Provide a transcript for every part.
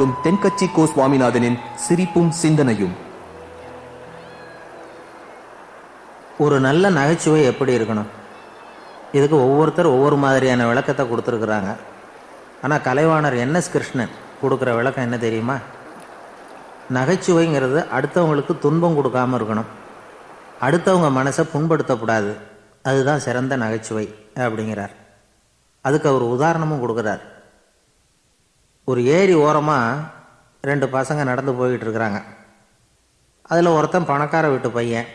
வழங்கும் தென்கட்சி கோ சுவாமிநாதனின் சிரிப்பும் சிந்தனையும். ஒரு நல்ல நகைச்சுவை எப்படி இருக்கணும்? இதுக்கு ஒவ்வொருத்தர் ஒவ்வொரு மாதிரியான விளக்கத்தை கொடுத்துருக்குறாங்க. ஆனால் கலைவாணர் என்எஸ் கிருஷ்ணன் கொடுக்குற விளக்கம் என்ன தெரியுமா? நகைச்சுவைங்கிறது அடுத்தவங்களுக்கு துன்பம் கொடுக்காமல் இருக்கணும், அடுத்தவங்க மனசை புண்படுத்தக்கூடாது, அதுதான் சிறந்த நகைச்சுவை அப்படிங்கிறார். அதுக்கு அவர் உதாரணமும் கொடுக்குறார். ஒரு ஏரி ஓரமாக ரெண்டு பசங்க நடந்து போய்கிட்டு இருக்கிறாங்க. அதில் ஒருத்தன் பணக்கார வீட்டு பையன்,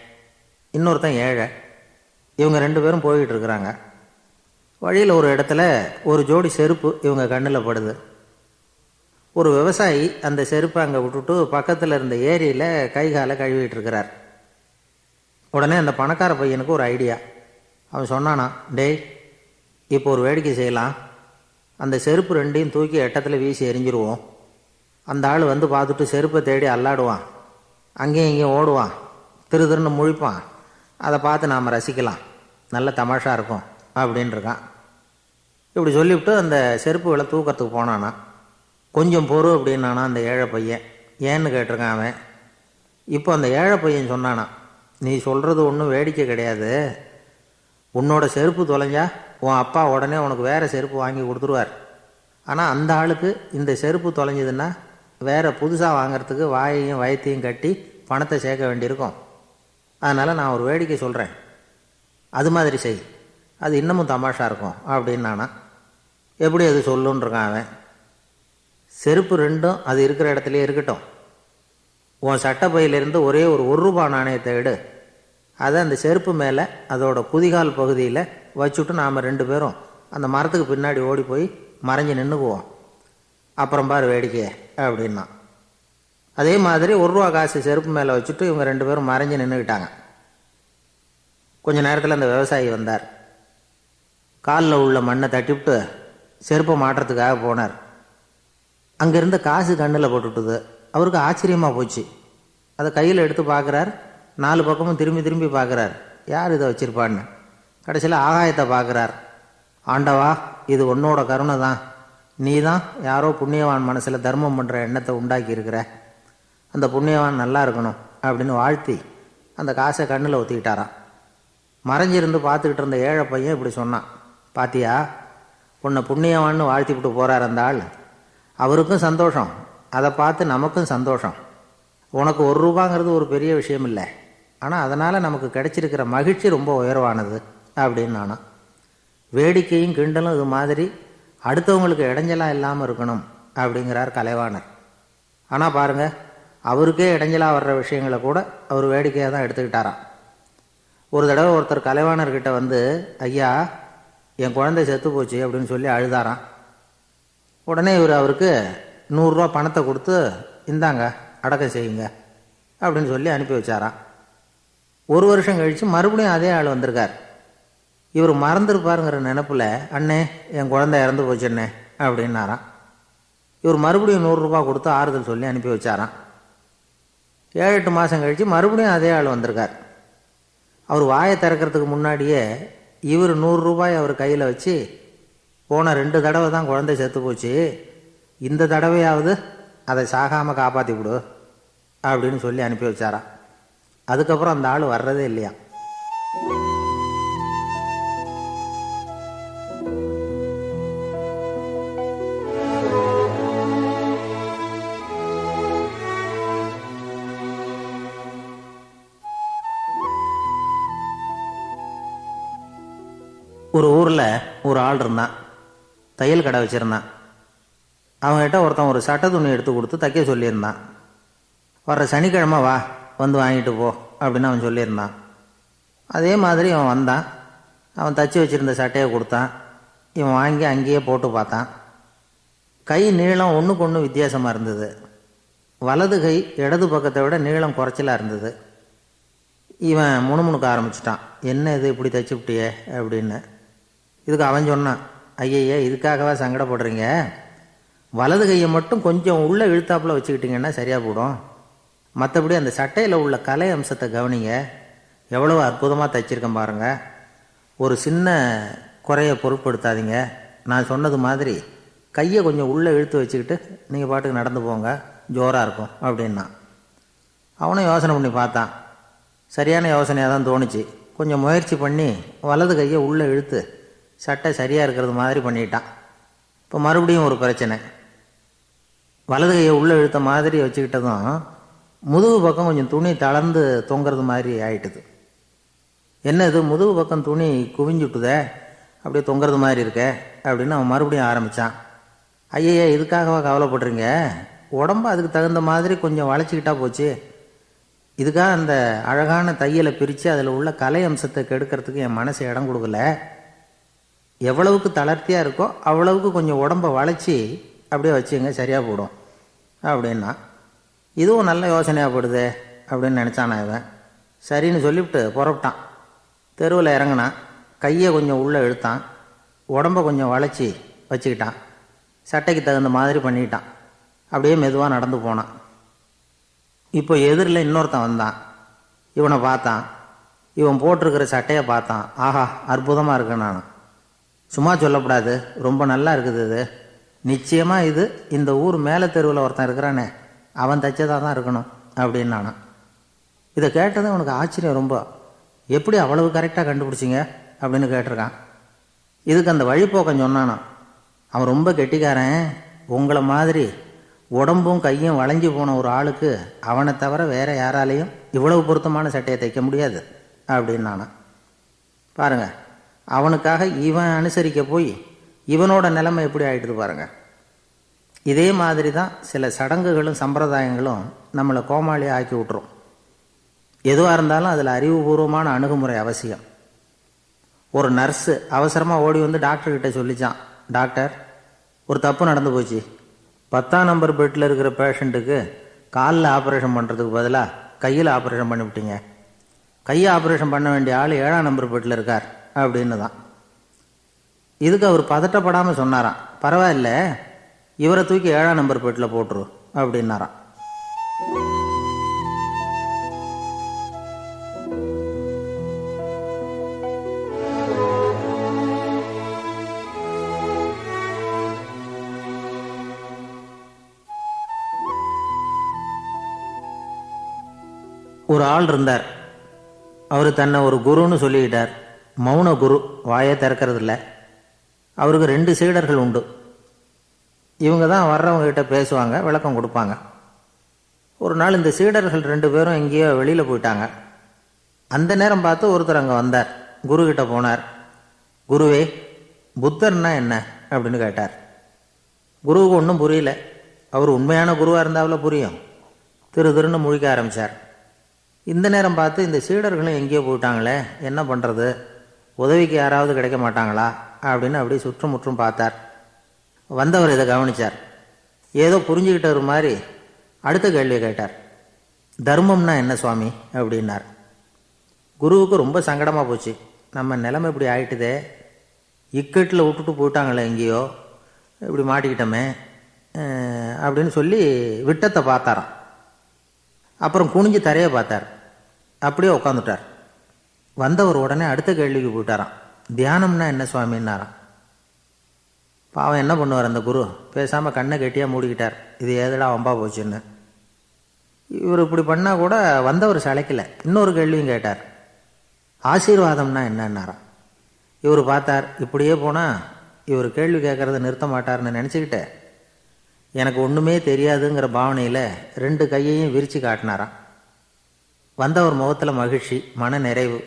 இன்னொருத்தன் ஏழை. இவங்க ரெண்டு பேரும் போய்கிட்டு இருக்கிறாங்க. வழியில் ஒரு இடத்துல ஒரு ஜோடி செருப்பு இவங்க கண்ணில் படுது. ஒரு விவசாயி அந்த செருப்பை அங்கே விட்டுட்டு பக்கத்தில் இருந்த ஏரியில் கை காலை கழுவிட்டு இருக்கிறார். உடனே அந்த பணக்கார பையனுக்கு ஒரு ஐடியா. அவன் சொன்னானா, டேய், இப்போ ஒரு வேடிக்கை செய்யலாம். அந்த செருப்பு ரெண்டையும் தூக்கி எட்டத்தில் வீசி எரிஞ்சிருவோம். அந்த ஆள் வந்து பார்த்துட்டு செருப்பை தேடி அல்லாடுவான், அங்கேயும் இங்கேயும் ஓடுவான், திருன்னு முழிப்பான். அதை பார்த்து நாம் ரசிக்கலாம், நல்ல தமாஷா இருக்கும் அப்படின்ட்டுருக்கான். இப்படி சொல்லிவிட்டு அந்த செருப்புகளை தூக்கிறதுக்கு போனானா. கொஞ்சம் பொறு அப்படின்னானா அந்த ஏழை பையன். ஏன்னு கேட்டிருக்கான் அவன். இப்போ அந்த ஏழை பையன் சொன்னானா, நீ சொல்கிறது ஒன்றும் வேடிக்கை கிடையாது. உன்னோட செருப்பு தொலைஞ்சா உன் அப்பா உடனே உனக்கு வேறு செருப்பு வாங்கி கொடுத்துருவார். ஆனால் அந்த ஆளுக்கு இந்த செருப்பு தொலைஞ்சதுன்னா வேறு புதுசாக வாங்கிறதுக்கு வாயையும் வயத்தையும் கட்டி பணத்தை சேர்க்க வேண்டியிருக்கும். அதனால் நான் ஒரு வேடிக்கை சொல்கிறேன், அது மாதிரி செய், அது இன்னமும் தமாஷா இருக்கும் அப்படின்னானா. எப்படி அது சொல்லுன்றிருக்கான் அவன். செருப்பு ரெண்டும் அது இருக்கிற இடத்துலையே இருக்கட்டும். உன் சட்டப்பையிலிருந்து ஒரே ஒரு ரூபா நாணயத்தை எடு, அதை அந்த செருப்பு மேலே அதோட குதிகால் பகுதியில் வச்சுட்டு நாம் ரெண்டு பேரும் அந்த மரத்துக்கு பின்னாடி ஓடி போய் மறைஞ்சு நின்றுக்குவோம். அப்புறம் பாரு வேடிக்கையே அப்படின்னா. அதே மாதிரி ரூபா காசு செருப்பு மேலே வச்சுட்டு இவங்க ரெண்டு பேரும் மறைஞ்சு நின்றுக்கிட்டாங்க. கொஞ்ச நேரத்தில் அந்த விவசாயி வந்தார். காலில் உள்ள மண்ணை தட்டிவிட்டு செருப்பை மாட்டுறதுக்காக போனார். அங்கேருந்து காசு கண்ணில் போட்டுவிட்டுது. அவருக்கு ஆச்சரியமாக போச்சு. அதை கையில் எடுத்து பார்க்குறார். 4 பக்கமும் திரும்பி திரும்பி பார்க்குறார், யார் இதை வச்சிருப்பான்னு. கடைசியில் ஆகாயத்தை பார்க்குறார். ஆண்டவா, இது உன்னோட கருணை தான். நீ தான் யாரோ புண்ணியவான் மனசில் தர்மம் பண்ணுற எண்ணத்தை உண்டாக்கி இருக்கிற. அந்த புண்ணியவான் நல்லா இருக்கணும் அப்படின்னு வாழ்த்தி அந்த காசை கண்ணில் ஒத்திக்கிட்டாரான். மறைஞ்சிருந்து பார்த்துக்கிட்டு இருந்த ஏழை பையன் இப்படி சொன்னான், பாத்தியா, உன்னை புண்ணியவான்னு வாழ்த்திவிட்டு போகிறார் அந்த ஆள். அவருக்கும் சந்தோஷம், அதை பார்த்து நமக்கும் சந்தோஷம். உனக்கு ரூபாங்கிறது ஒரு பெரிய விஷயம் இல்லை, ஆனால் அதனால் நமக்கு கிடைச்சிருக்கிற மகிழ்ச்சி ரொம்ப உயர்வானது அப்படின்னு நானும். வேடிக்கையும் கிண்டலும் இது மாதிரி அடுத்தவங்களுக்கு இடைஞ்சலாக இல்லாமல் இருக்கணும் அப்படிங்கிறார் கலைவாணர். ஆனால் பாருங்கள், அவருக்கே இடைஞ்சலாக வர்ற விஷயங்களை கூட அவர் வேடிக்கையாக தான் எடுத்துக்கிட்டாராம். ஒரு தடவை ஒருத்தர் கலைவாணர்கிட்ட வந்து, ஐயா, என் குழந்தை செத்து போச்சு அப்படின்னு சொல்லி அழுதாராம். உடனே இவர் அவருக்கு 100 ரூபா பணத்தை கொடுத்து, இந்தாங்க அடக்கம் செய்யுங்க அப்படின்னு சொல்லி அனுப்பி வச்சாராம். 1 வருஷம் கழித்து மறுபடியும் அதே ஆள் வந்திருக்கார். இவர் மறந்துருப்பாருங்கிற நினப்பில், அண்ணே, என் குழந்தை இறந்து போச்சுண்ணே அப்படின்னாராம். இவர் மறுபடியும் 100 ரூபா கொடுத்து ஆறுதல் சொல்லி அனுப்பி வச்சாராம். 7-8 மாதம் கழித்து மறுபடியும் அதே ஆள் வந்திருக்கார். அவர் வாயை திறக்கிறதுக்கு முன்னாடியே இவர் 100 ரூபாய் அவர் கையில் வச்சு, போன 2 தடவை தான் குழந்தை செத்து போச்சு, இந்த தடவையாவது அதை சாகாமல் காப்பாற்றி விடு அப்படின்னு சொல்லி அனுப்பி வச்சாராம். அதுக்கப்புறம் அந்த ஆள் வர்றதே இல்லையா. ஒரு ஊரில் ஒரு ஆள் இருந்தான். தையல் கடை வச்சுருந்தான். அவங்ககிட்ட ஒருத்தன் ஒரு சட்டை துணி எடுத்து கொடுத்து தைக்க சொல்லியிருந்தான். வர்ற சனிக்கிழமை வா, வந்து வாங்கிட்டு போ அப்படின்னு அவன் சொல்லியிருந்தான். அதே மாதிரி அவன் வந்தான். அவன் தச்சு வச்சுருந்த சட்டையை கொடுத்தான். இவன் வாங்கி அங்கேயே போட்டு பார்த்தான். கை நீளம் ஒன்றுக்கு ஒன்று வித்தியாசமாக இருந்தது. வலது கை இடது பக்கத்தை விட நீளம் குறைச்சலாக இருந்தது. இவன் முணுமுணுக்க ஆரம்பிச்சிட்டான், என்ன இது இப்படி தச்சு விட்டியே அப்படின்னு. இதுக்கு அவன் சொன்னான், ஐயய்ய, இதுக்காகவா சங்கடப்படுறீங்க? வலது கையை மட்டும் கொஞ்சம் உள்ளே இழுத்தாப்புல வச்சுக்கிட்டிங்கன்னா சரியாக போடும். மற்றபடி அந்த சட்டையில் உள்ள கலை அம்சத்தை கவனிங்க, எவ்வளோ அற்புதமாக தைச்சிருக்கேன் பாருங்கள். ஒரு சின்ன குறையை பொருட்படுத்தாதீங்க. நான் சொன்னது மாதிரி கையை கொஞ்சம் உள்ளே இழுத்து வச்சுக்கிட்டு நீங்கள் பாட்டுக்கு நடந்து போங்க, ஜோராக இருக்கும் அப்படின்னா. அவனும் யோசனை பண்ணி பார்த்தான். சரியான யோசனையாக தான் தோணுச்சு. கொஞ்சம் முயற்சி பண்ணி வலது கையை உள்ளே இழுத்து சட்டை சரியாக இருக்கிறது மாதிரி பண்ணிட்டான். இப்போ மறுபடியும் ஒரு பிரச்சனை. வலது கையை உள்ளே இழுத்த மாதிரி வச்சுக்கிட்டதும் முதுகு பக்கம் கொஞ்சம் துணி தளர்ந்து தொங்குறது மாதிரி ஆயிட்டுது. என்னது, முதுகு பக்கம் துணி குவிஞ்சுட்டுதே, அப்படியே தொங்குறது மாதிரி இருக்கே அப்படின்னு அவன் மறுபடியும் ஆரம்பித்தான். ஐயா, இதுக்காகவா கவலைப்படுறீங்க? உடம்பு அதுக்கு தகுந்த மாதிரி கொஞ்சம் வளைச்சிக்கிட்டா போச்சு. இதுக்காக அந்த அழகான தையலை பிரித்து அதில் உள்ள கலை அம்சத்தை கெடுக்கிறதுக்கு என் மனசு இடம் கொடுக்கல. எவ்வளவுக்கு தளர்த்தியாக இருக்கோ அவ்வளவுக்கு கொஞ்சம் உடம்பை வளைச்சி அப்படியே வச்சுங்க, சரியாக போடும் அப்படின்னா. இதுவும் நல்ல யோசனையாக போடுது அப்படின்னு நினச்சானா இவன். சரின்னு சொல்லிவிட்டு புறப்பட்டான். தெருவில் இறங்கினான். கையை கொஞ்சம் உள்ளே இழுத்தான். உடம்பை கொஞ்சம் வளைச்சி வச்சுக்கிட்டான். சட்டைக்கு தகுந்த மாதிரி பண்ணிட்டான். அப்படியே மெதுவாக நடந்து போனான். இப்போ எதிரில் இன்னொருத்தன் வந்தான். இவனை பார்த்தான். இவன் போட்டிருக்கிற சட்டையை பார்த்தான். ஆஹா, அற்புதமாக இருக்கு. நான் சும்மா சொல்லக்கூடாது, ரொம்ப நல்லா இருக்குது இது. நிச்சயமாக இது இந்த ஊர் மேலே தெருவில் ஒருத்தன் இருக்கிறானே, அவன் தைச்சதாக தான் இருக்கணும் அப்படின்னு நானான். இதை கேட்டதும் அவனுக்கு ஆச்சரியம் ரொம்ப. எப்படி அவ்வளவு கரெக்டாக கண்டுபிடிச்சிங்க அப்படின்னு கேட்டிருக்கான். இதுக்கு அந்த வழிப்போக்கன் சொன்னானா, அவன் ரொம்ப கெட்டிக்காரன். உங்களை மாதிரி உடம்பும் கையும் வளைஞ்சு போன ஒரு ஆளுக்கு அவனை தவிர வேற யாராலையும் இவ்வளவு பொருத்தமான சட்டையை தைக்க முடியாது அப்படின்னு நானா. பாருங்க, அவனுக்காக இவன் அனுசரிக்க போய் இவனோட நிலைமை எப்படி ஆயிடுது பாருங்க. இதே மாதிரி தான் சில சடங்குகளும் சம்பிரதாயங்களும் நம்மளை கோமாளி ஆக்கி விட்டுரும். எதுவாக இருந்தாலும் அதில் அறிவுபூர்வமான அணுகுமுறை அவசியம். ஒரு நர்ஸு அவசரமாக ஓடி வந்து டாக்டர்கிட்ட சொல்லிச்சான், டாக்டர், ஒரு தப்பு நடந்து போச்சு. 10ஆம் நம்பர் பெட்டில் இருக்கிற பேஷண்ட்டுக்கு காலில் ஆப்ரேஷன் பண்ணுறதுக்கு பதிலாக கையில் ஆப்ரேஷன் பண்ணிவிட்டீங்க. கையை ஆப்ரேஷன் பண்ண வேண்டிய ஆள் 7ஆம் நம்பர் பெட்டில் இருக்கார் அப்படின்னு தான். இதுக்கு அவர் பதட்டப்படாமல் சொன்னாராம், பரவாயில்ல, இவரை தூக்கி 7ஆம் நம்பர் பெட்டில் போட்டுரு அப்படின்னாராம். ஒரு ஆள் இருந்தார். அவர் தன்னை ஒரு குருன்னு சொல்லிக்கிட்டார். மௌன குரு, வாயே திறக்கிறது இல்லை. அவருக்கு 2 சீடர்கள் உண்டு. இவங்க தான் வர்றவங்க கிட்ட பேசுவாங்க, விளக்கம் கொடுப்பாங்க. ஒரு நாள் இந்த சீடர்கள் 2 பேரும் எங்கேயோ வெளியில் போயிட்டாங்க. அந்த நேரம் பார்த்து ஒருத்தர் அங்கே வந்தார். குரு கிட்ட போனார். குருவே, புத்தர்னா என்ன அப்படின்னு கேட்டார். குருவுக்கு ஒன்றும் புரியல. அவர் உண்மையான குருவாக இருந்தாவில் புரியும். திருன்னு முழிக்க ஆரம்பித்தார். இந்த நேரம் பார்த்து இந்த சீடர்களும் எங்கேயோ போயிட்டாங்களே, என்ன பண்ணுறது, உதவிக்கு யாராவது கிடைக்க மாட்டாங்களா அப்படின்னு அப்படியே சுற்றுமுற்றும் பார்த்தார். வந்தவர் இதை கவனித்தார். ஏதோ புரிஞ்சுக்கிட்டவர் மாதிரி அடுத்த கேள்வியை கேட்டார். தர்மம்னா என்ன சுவாமி அப்படின்னார். குருவுக்கு ரொம்ப சங்கடமாக போச்சு. நம்ம நிலைமை இப்படி ஆயிட்டுதே, இக்கட்டில் விட்டுட்டு போயிட்டாங்களே, எங்கேயோ இப்படி மாட்டிக்கிட்டோமே அப்படின்னு சொல்லி விட்டத்தை பார்த்தாராம். அப்புறம் குனிஞ்சு தரையை பார்த்தார். அப்படியே உட்காந்துட்டார். வந்தவர் உடனே அடுத்த கேள்விக்கு போயிட்டாராம். தியானம்னா என்ன சுவாமின்னாராம். பாவம் என்ன பண்ணுவார் அந்த குரு, பேசாமல் கண்ணை கெட்டியாக மூடிக்கிட்டார். இது ஏதடா வம்பா போச்சுன்னு. இவர் இப்படி பண்ணால் கூட வந்தவர் சளைக்கல. இன்னொரு கேள்வியும் கேட்டார். ஆசீர்வாதம்னா என்னன்னாராம். இவர் பார்த்தார். இப்படியே போனால் இவர் கேள்வி கேட்கறத நிறுத்த மாட்டார்னு நினச்சிக்கிட்டு எனக்கு ஒன்றுமே தெரியாதுங்கிற பாவனையில் 2 கையையும் விரித்து காட்டினாராம். வந்தவர் முகத்தில் மகிழ்ச்சி, மன நிறைவு.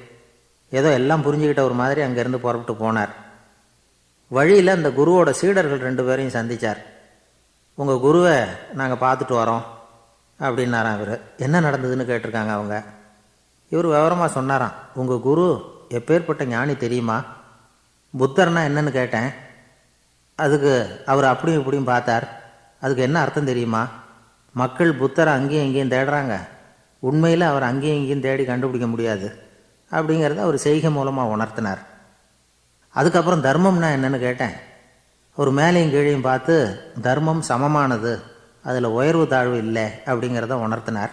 ஏதோ எல்லாம் புரிஞ்சுக்கிட்ட ஒரு மாதிரி அங்கேருந்து புறப்பட்டு போனார். வழியில் அந்த குருவோட சீடர்கள் 2 பேரையும் சந்தித்தார். உங்கள் குருவை நாங்கள் பார்த்துட்டு வரோம் அப்படின்னாராம். இவர் என்ன நடந்ததுன்னு கேட்டிருக்காங்க அவங்க. இவர் விவரமாக சொன்னாராம். உங்கள் குரு எப்பேற்பட்ட ஞானி தெரியுமா? புத்தர்னா என்னன்னு கேட்டேன். அதுக்கு அவர் அப்படியும் இப்படியும் பார்த்தார். அதுக்கு என்ன அர்த்தம் தெரியுமா? மக்கள் புத்தரை அங்கேயும் இங்கேயும் தேடுறாங்க, உண்மையில் அவர் அங்கேயும் இங்கேயும் தேடி கண்டுபிடிக்க முடியாது அப்படிங்கிறத அவர் செய்கை மூலமாக உணர்த்தினார். அதுக்கப்புறம் தர்மம்னா என்னன்னு கேட்டேன். அவர் மேலேயும் கீழையும் பார்த்து தர்மம் சமமானது, அதில் உயர்வு தாழ்வு இல்லை அப்படிங்கிறத உணர்த்தினார்.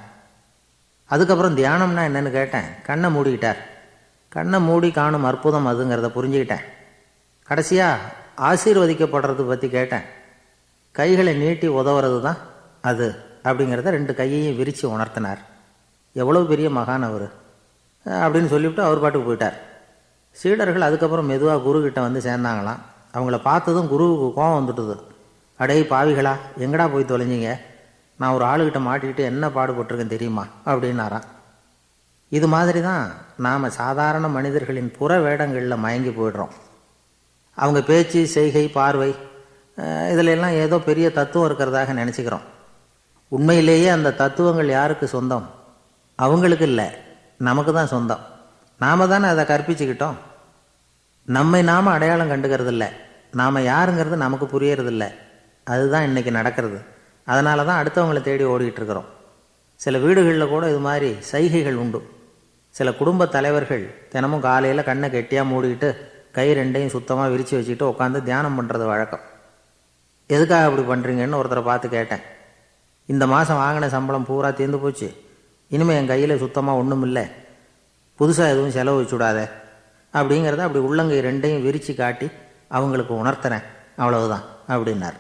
அதுக்கப்புறம் தியானம்னா என்னன்னு கேட்டேன். கண்ணை மூடிக்கிட்டார். கண்ணை மூடி காணும் அற்புதம் அதுங்கிறத புரிஞ்சுக்கிட்டேன். கடைசியாக ஆசீர்வதிக்கப்படுறது பற்றி கேட்டேன். கைகளை நீட்டி உதவுறது தான் அது அப்படிங்கிறத 2 கையையும் விரித்து உணர்த்தினார். எவ்வளோ பெரிய மகான் அவர் அப்படின்னு சொல்லிவிட்டு அவர் பாட்டுக்கு போயிட்டார். சீடர்கள் அதுக்கப்புறம் மெதுவாக குருக்கிட்ட வந்து சேர்ந்தாங்களாம். அவங்கள பார்த்ததும் குருவுக்கு கோபம் வந்துட்டுது. அடே பாவிகளா, எங்கடா போய் தொலைஞ்சிங்க? நான் ஒரு ஆளுகிட்ட மாட்டிக்கிட்டு என்ன பாடுபட்டிருக்கேன் தெரியுமா அப்படின்னாராம். இது மாதிரி தான் நாம் சாதாரண மனிதர்களின் புற வேடங்களில் மயங்கி போயிடுறோம். அவங்க பேச்சு, செய்கை, பார்வை இதிலெல்லாம் ஏதோ பெரிய தத்துவம் இருக்கிறதாக நினச்சிக்கிறோம். உண்மையிலேயே அந்த தத்துவங்கள் யாருக்கு சொந்தம்? அவங்களுக்கு இல்லை, நமக்கு தான் சொந்தம். நாம் தானே அதை கற்பிச்சுக்கிட்டோம். நம்மை நாம் அடையாளம் கண்டுக்கிறதில்ல, நாம் யாருங்கிறது நமக்கு புரியறதில்ல. அதுதான் இன்றைக்கி நடக்கிறது. அதனால தான் அடுத்தவங்களை தேடி ஓடிக்கிட்டு இருக்கிறோம். சில வீடுகளில் கூட இது மாதிரி சைகைகள் உண்டு. சில குடும்ப தலைவர்கள் தினமும் காலையில் கண்ணை கெட்டியாக மூடிக்கிட்டு கை 2யும் சுத்தமாக விரித்து வச்சுக்கிட்டு உட்காந்து தியானம் பண்ணுறது வழக்கம். எதுக்காக அப்படி பண்ணுறீங்கன்னு ஒருத்தரை பார்த்து கேட்டேன். இந்த மாதம் வாங்கின சம்பளம் பூரா தீர்ந்து போச்சு, இனிமேல் என் கையில் சுத்தமாக ஒன்றும் இல்லை, புதுசாக எதுவும் செலவு வச்சுடாத அப்படிங்கிறத அப்படி உள்ளங்கை 2யும் விரித்து காட்டி அவங்களுக்கு உணர்த்துறேன், அவ்வளவுதான் அப்படின்னார்.